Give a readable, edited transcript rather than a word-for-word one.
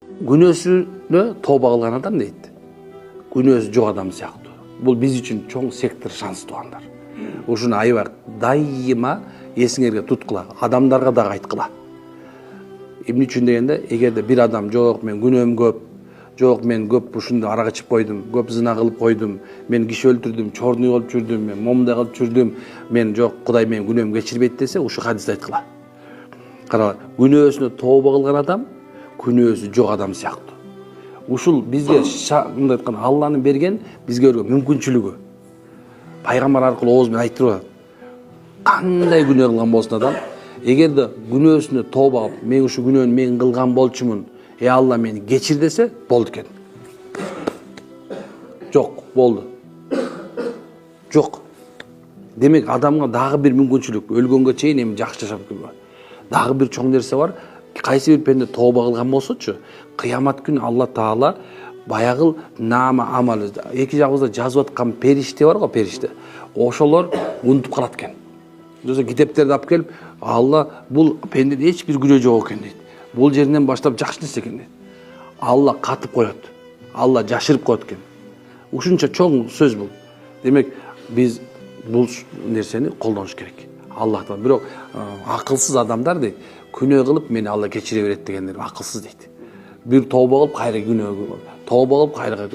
Күнөөсүнө тооба кылган адам дейт. Күнөөсү жок адам сыяктуу. Бул биз үчүн чоң сектор шанс туугандар. Ушуну аябай дайыма эсиңерге туткула, адамдарга дагы айткыла. Эмне үчүн дегенде, эгерде бир адам жок, мен күнөөм көп, жок, мен көп ушундай арак ичип койдум, көп зына кылып койдум, мен киши өлтүрдүм, чорный болуп жүрдүм, мен момундай кылып жүрдүм, мен жок, Кудай менин күнөөм кечирбейт десе, ушу хадисти айткыла. Караңар, күнөөсүнө тооба кылган адам күнөөсү жок адам сыяктуу. Ушул бизге мындай айтканда Алланын берген бизге мүмкүнчүлүгү. Пайгамбар аркылуу ооз менен айтып атат. Кандай күнөө кылган болсун адам, эгерде күнөөсүнө тооба кылып, мен ушу күнөөнү мен кылган болчумун, Алла мени кечир десе, болду экен. Жок, болду. Жок. Демек, адамга дагы бир мүмкүнчүлүк, өлгөнгө чейин эми жакшы жашап келбей. Дагы бир чоң нерсе бар. Кайсы бир пенде тооба кылган болсочу, кыямат күнү Алла Таала баягыл нама амал, эки жагыбызда жазып аткан периште бар го, периште. Ошолор унутуп калат экен. Жозо китептерди алып келип, Алла бул пендеде эч бир күнөө жок экен дейт. Бул жеринен баштап жакшы нерсе экен дейт. Алла катып коет. Алла жашырып коет экен. Ушунча чоң сөз бул. Демек, биз бул нерсени колдонуш керек. Аллахтан. Бирок акылсыз адамдар дейт, күнөө кылып мени Алла кечире берет дегендер акылсыз дейт. Бир тооба кылып кайра күнөө кылып, тооба кылып кайра